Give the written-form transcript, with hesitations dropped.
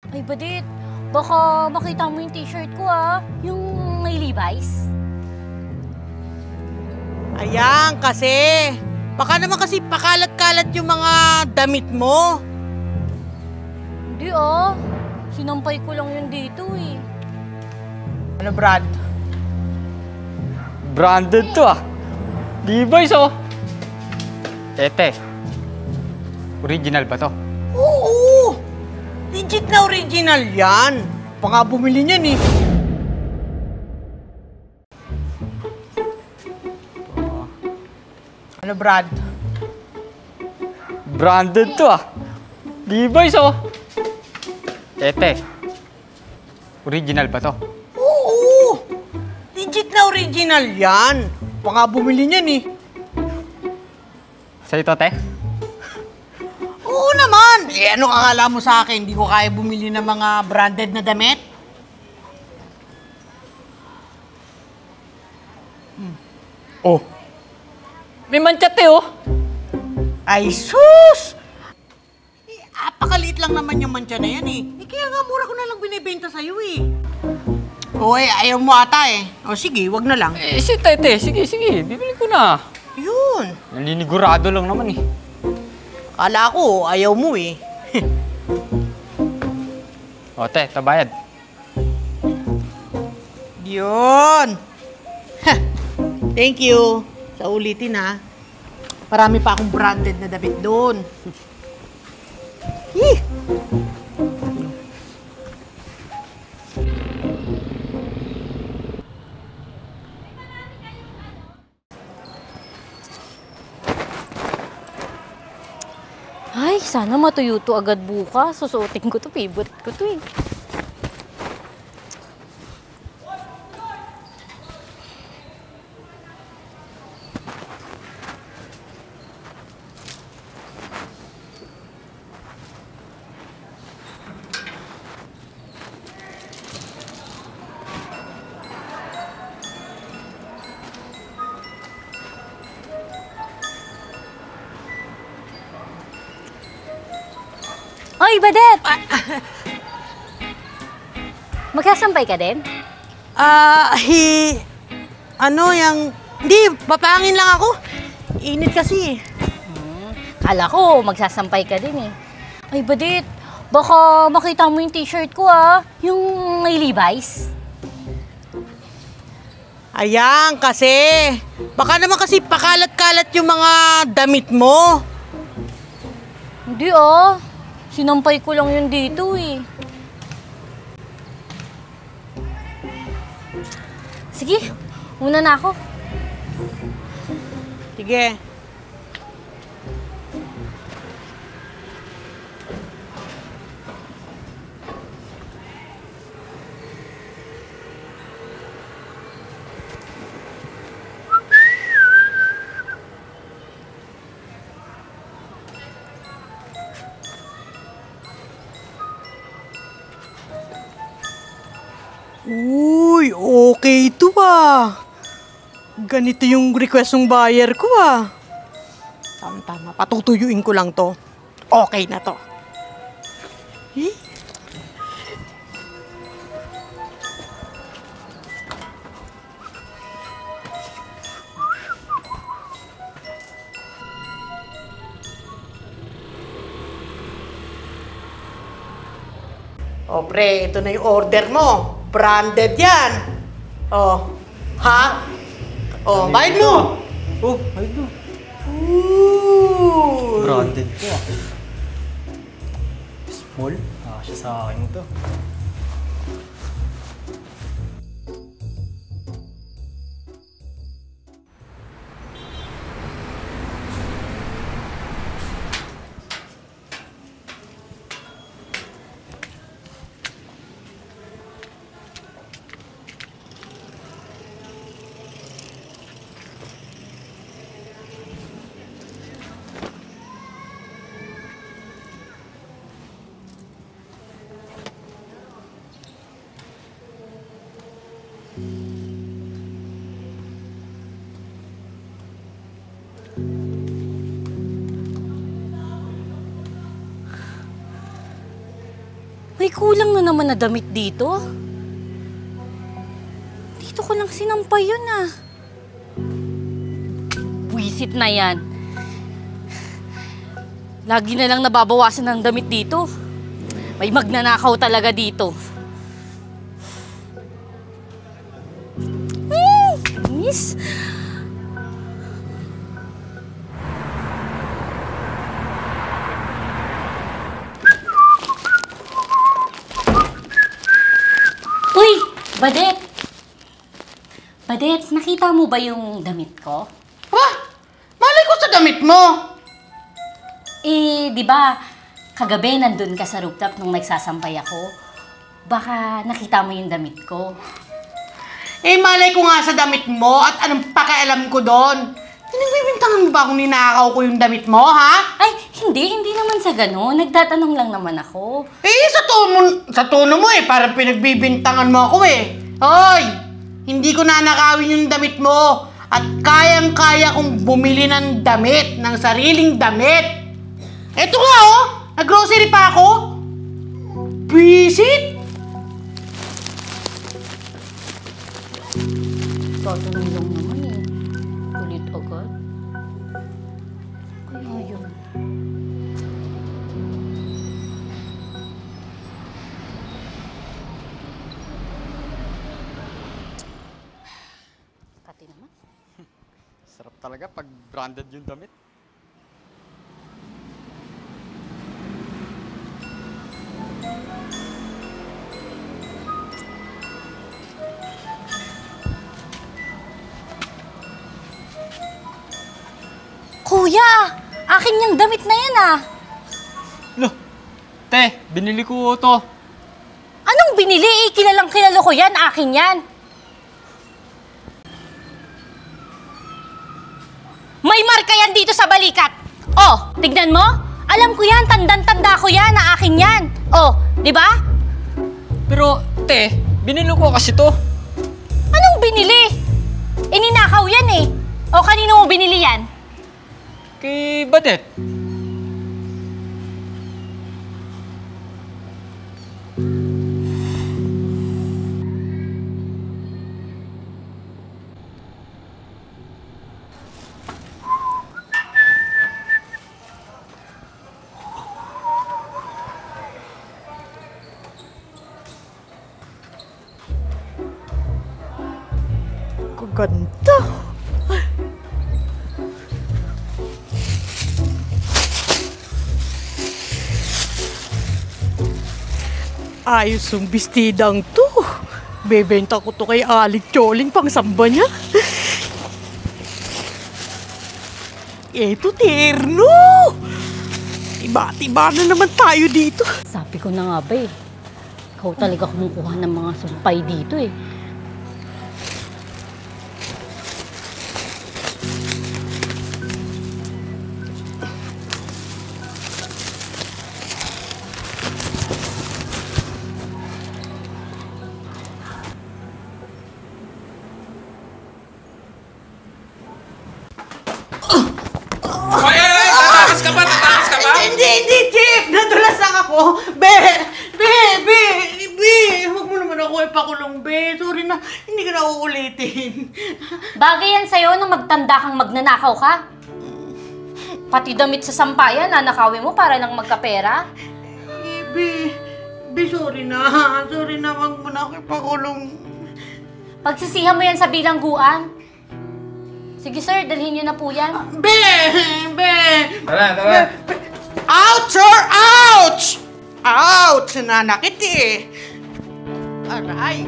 Ay, Badit, baka makita mo yung t-shirt ko yung may Levi's. Ayan, kasi. Baka naman kasi pakalat-kalat yung mga damit mo. Hindi sinampay ko lang yun dito Ano, Brad? Branded to Levi's Tete, original ba to? Oo! Legit na original yan. Pa nga bumili niyan Ano, Brad? Branded to Levi's Tete, original ba to? Oo! Legit na original yan. Pa nga bumili niyan Sa'yo to, te? Oo naman! Ano akala mo sa akin? Hindi ko kaya bumili ng mga branded na damit? Oh! May manchate Ay, sus! Apakaliit lang naman yung mancha na yan kaya nga mura ko na lang binibenta sa'yo Uy, ayaw mo ata O sige, wag na lang. Si Tete, sige, bibili ko na. Yun. Naninigurado lang naman Kala ko, ayaw mo O, te, tabayad. Yun. Thank you. Sa ulitin Marami pa akong branded na damit doon. Ay, sana matuyo to agad bukas. Susuotin ko to, favorite ko to Oy, Badet! Magsasampay ka din? Hindi, papangin lang ako. Init kasi Kala ko, magsasampay ka din Ay, Badit, baka makita mo yung t-shirt ko yung may Levi's. Ayan, kasi. Baka naman kasi pakalat-kalat yung mga damit mo. Hindi sinampay ko lang yun dito Sige, una na ako. Sige. Uy, okay to Ganito yung request ng buyer ko Tama-tama, patutuyuin ko lang to. Okay na to. O pre, ito na yung order mo. Branded yan. Bayad mo. Bayad mo. Ooh. Branded to Small? Siya sa akin to. May kulang na naman na damit dito. Dito ko lang sinampay yun ah. Buwisit na yan. Lagi na lang nababawasan ng damit dito. May magnanakaw talaga dito. Miss? Uy! Badet! Badet, nakita mo ba yung damit ko? Ha? Malay ko sa damit mo! Eh, di ba, kagabi nandun ka sa rooftop nung nagsasampay ako. Baka nakita mo yung damit ko. Eh, malay ko nga sa damit mo at anong pakialam ko doon. Pinagbibintangan mo ba kung ninakaw ko yung damit mo, ha? Ay, hindi naman sa gano'n. Nagtatanong lang naman ako. Eh, sa tono mo eh, parang pinagbibintangan mo ako eh. Hoy! Hindi ko nanakawin yung damit mo. At kayang-kaya kong bumili ng damit, ng sariling damit. Eto nga oh, nag-grocery pa ako. Visit? Tatanong lang naman eh. Ulit agad. Kaya yun. Pati naman. Sarap talaga pag branded yung damit. Kuya! Akin yung damit na yan ah! Lo, te, binili ko to. Anong binili? Eh, kilalang kilala ko yan. Akin yan. May marka yan dito sa balikat. Oh, tignan mo. Alam ko yan. Tandang-tanda ko yan na akin yan. Oh, di ba? Pero, te, binili ko kasi to. Anong binili? Ininakaw yan eh. O, kanino mo binili yan? Kay Badet. Kaganda. Ayos yung bestidang to. Bebenta ko to kay Aling Choling pang samba niya. Eto, terno! Iba-tiba na naman tayo dito. Sabi ko na nga ba eh. Ikaw talaga kumukuha ng mga sumpay dito eh. Tatakas ka ba? Tatakas ka ba? Hindi, Chip! Nadulas lang ako. Be! Huwag mo naman ako ipakulong, Be. Sorry na, hindi ka na uulitin. Bagay yan sa'yo na magtanda kang magnanakaw ka. Pati damit sa sampayan, nanakawin mo para lang magkapera. Be, sorry na. Sorry na, huwag mo na ako ipakulong. Pagsisihan mo yan sa bilangguan. Sige sir, dalhin niyo na po yan. Be! Tara. Ouch or ouch! Ouch! Nanakit eh. Aray.